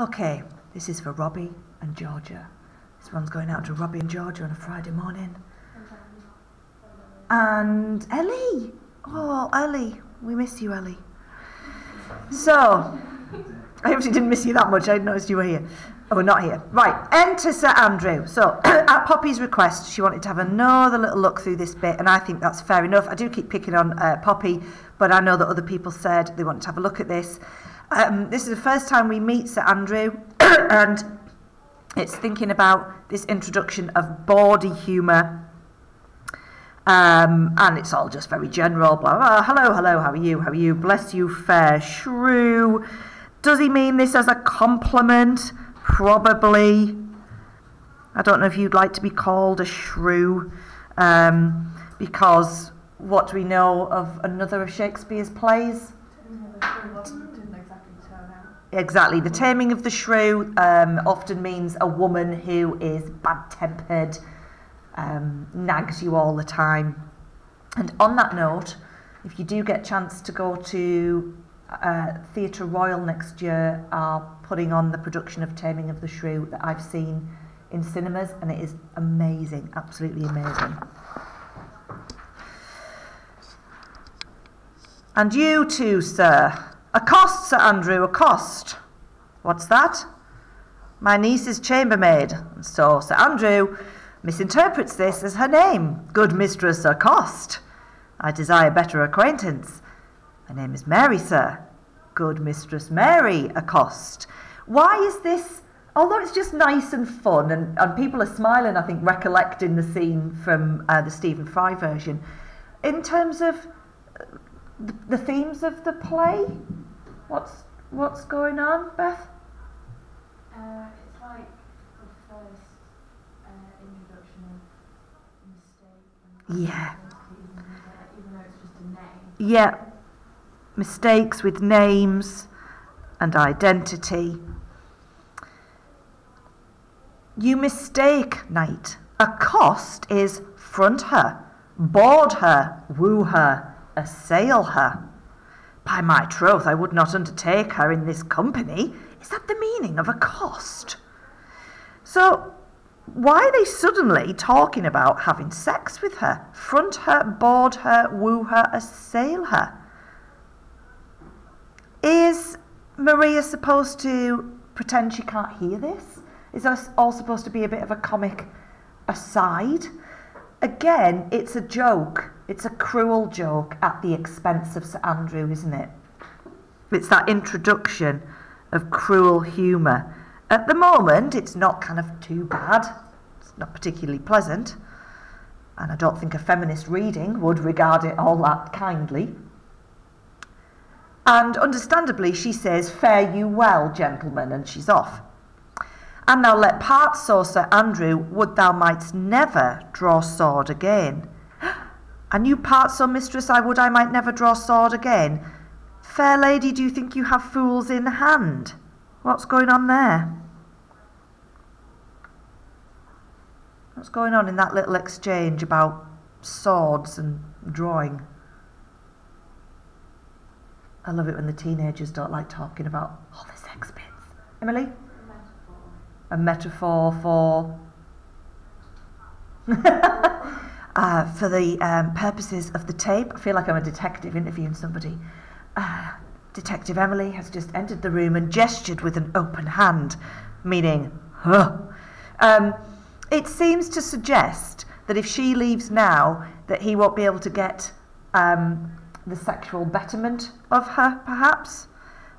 Okay, this is for Robbie and Georgia. This one's going out to Robbie and Georgia on a Friday morning. And Ellie! Oh, Ellie. We miss you, Ellie. So, I obviously didn't miss you that much. I noticed you were here. Oh, not here. Right, enter Sir Andrew. So, at Poppy's request, she wanted to have another little look through this bit, and I think that's fair enough. I do keep picking on Poppy, but I know that other people said they wanted to have a look at this. This is the first time we meet Sir Andrew, and it's thinking about this introduction of bawdy humour. And it's all just very general, blah, blah, hello, how are you, bless you, fair shrew. Does he mean this as a compliment? Probably. I don't know if you'd like to be called a shrew, because what do we know of another of Shakespeare's plays? Didn't exactly turn out. Exactly, the taming of the shrew often means a woman who is bad-tempered, nags you all the time. And on that note, if you do get a chance to go to Theatre Royal next year, are putting on the production of Taming of the Shrew that I've seen in cinemas, and it is amazing, absolutely amazing. And you too, sir. Accost, Sir Andrew, accost. What's that? My niece's chambermaid. And so Sir Andrew misinterprets this as her name. Good mistress, accost. I desire better acquaintance. Her name is Mary, sir. Good mistress Mary, accost. Why is this, although it's just nice and fun, and people are smiling, I think, recollecting the scene from the Stephen Fry version, in terms of the themes of the play, what's going on, Beth? It's like the first introduction of mistake. Yeah. Even though it's just a name. Yeah. Mistakes with names and identity. You mistake, knight. Accost is front her, board her, woo her, assail her. By my troth, I would not undertake her in this company. Is that the meaning of accost? So, why are they suddenly talking about having sex with her? Front her, board her, woo her, assail her. Is Maria supposed to pretend she can't hear this? Is this all supposed to be a bit of a comic aside? Again, it's a joke. It's a cruel joke at the expense of Sir Andrew, isn't it? It's that introduction of cruel humour. At the moment, it's not kind of too bad. It's not particularly pleasant. And I don't think a feminist reading would regard it all that kindly. And understandably, she says, fare you well, gentlemen, and she's off. And now let part so, Sir Andrew, would thou mightst never draw sword again. And you part so, mistress, I would I might never draw sword again. Fair lady, do you think you have fools in hand? What's going on there? What's going on in that little exchange about swords and drawing? I love it when the teenagers don't like talking about all the sex bits. Emily? A metaphor for... for the purposes of the tape. I feel like I'm a detective interviewing somebody. Detective Emily has just entered the room and gestured with an open hand, meaning, huh. It seems to suggest that if she leaves now, that he won't be able to get the sexual betterment of her, perhaps.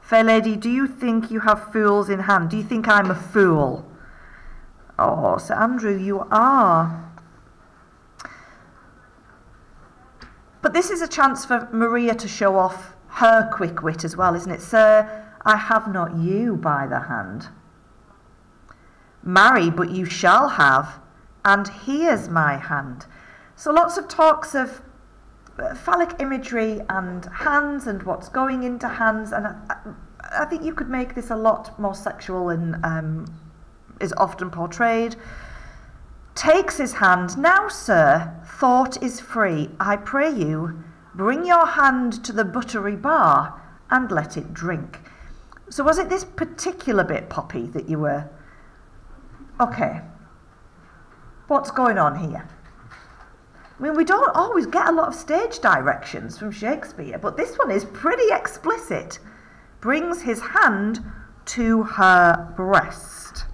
Fair lady, do you think you have fools in hand? Do you think I'm a fool? Oh, Sir Andrew, you are. But this is a chance for Maria to show off her quick wit as well, isn't it? Sir, I have not you by the hand. Marry, but you shall have, and here's my hand. So lots of talks of phallic imagery and hands and what's going into hands, and I think you could make this a lot more sexual than is often portrayed. Takes his hand. Now, sir, thought is free. I pray you, bring your hand to the Buttery Bar and let it drink. So was it this particular bit, Poppy, that you were... Okay. What's going on here? I mean, we don't always get a lot of stage directions from Shakespeare, but this one is pretty explicit. Brings his hand to her breast.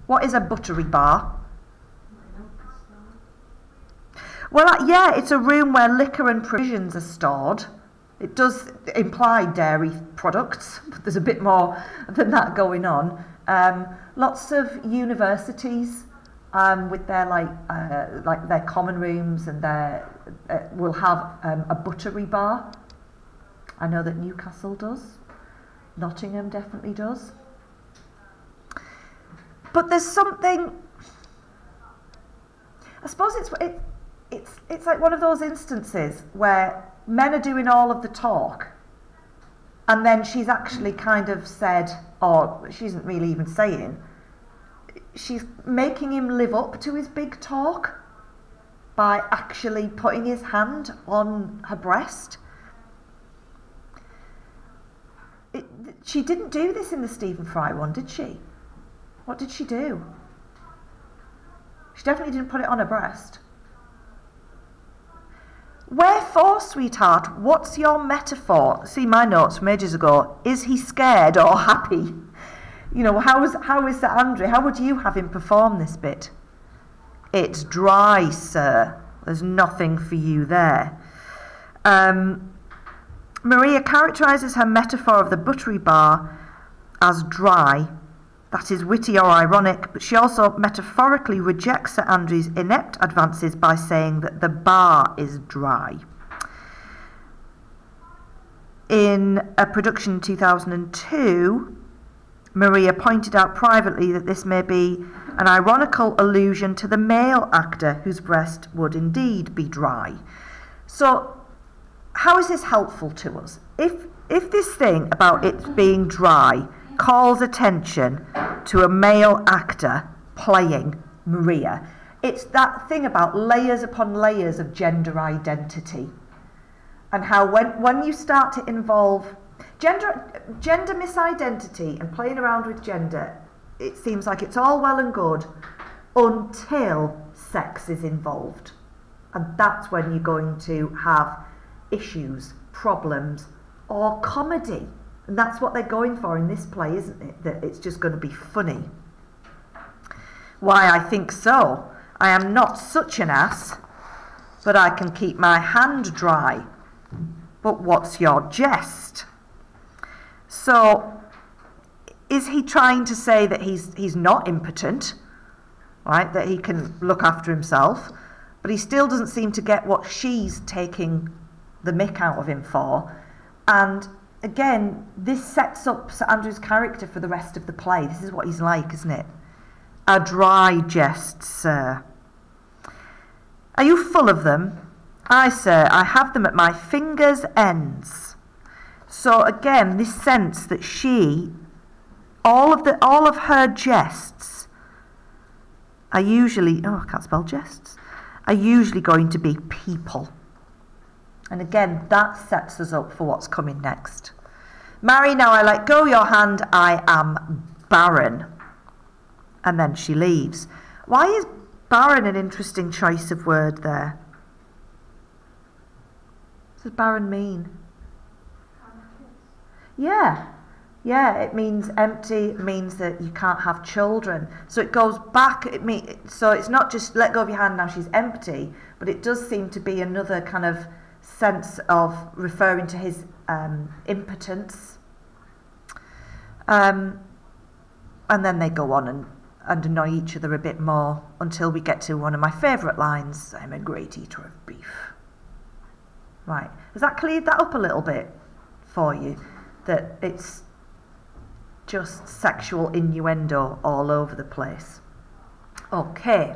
What is a buttery bar? Well, yeah, it's a room where liquor and provisions are stored. It does imply dairy products, but there's a bit more than that going on. Lots of universities with their like their common rooms and their will have a buttery bar. I know that Newcastle does. Nottingham definitely does. But there's something. I suppose it's like one of those instances where men are doing all of the talk, and then she's actually kind of said, or she isn't really even saying, she's making him live up to his big talk by actually putting his hand on her breast. She didn't do this in the Stephen Fry one, did she? What did she do? She definitely didn't put it on her breast. Wherefore, sweetheart, what's your metaphor? See my notes from ages ago. Is he scared or happy? You know, how is Sir Andrew? How would you have him perform this bit? It's dry, sir. There's nothing for you there. Maria characterises her metaphor of the buttery bar as dry. That is witty or ironic, but she also metaphorically rejects Sir Andrew's inept advances by saying that the bar is dry. In a production in 2002, Maria pointed out privately that this may be an ironical allusion to the male actor whose breast would indeed be dry. So, how is this helpful to us? If this thing about it being dry calls attention to a male actor playing Maria, it's that thing about layers upon layers of gender identity, and how when you start to involve gender misidentity and playing around with gender, it seems like it's all well and good until sex is involved, and that's when you're going to have issues, problems, or comedy. And that's what they're going for in this play, isn't it? That it's just going to be funny. Why, I think so. I am not such an ass, but I can keep my hand dry. But what's your jest? So, is he trying to say that he's not impotent, right? That he can look after himself, but he still doesn't seem to get what she's taking the mick out of him for. And again, this sets up Sir Andrew's character for the rest of the play. This is what he's like, isn't it? A dry jest, sir. Are you full of them? Aye, sir, I have them at my fingers' ends. So again, this sense that she, all of her jests are usually, I can't spell jests, are usually going to be people. And again, that sets us up for what's coming next. Marry, now I let go your hand, I am barren. And then she leaves. Why is barren an interesting choice of word there? What does barren mean? Yeah, it means empty. It means that you can't have children. So it goes back. So it's not just let go of your hand, now she's empty, but it does seem to be another kind of sense of referring to his impotence. And then they go on and annoy each other a bit more until we get to one of my favourite lines, I'm a great eater of beef. Right, has that cleared that up a little bit for you? That it's just sexual innuendo all over the place. Okay.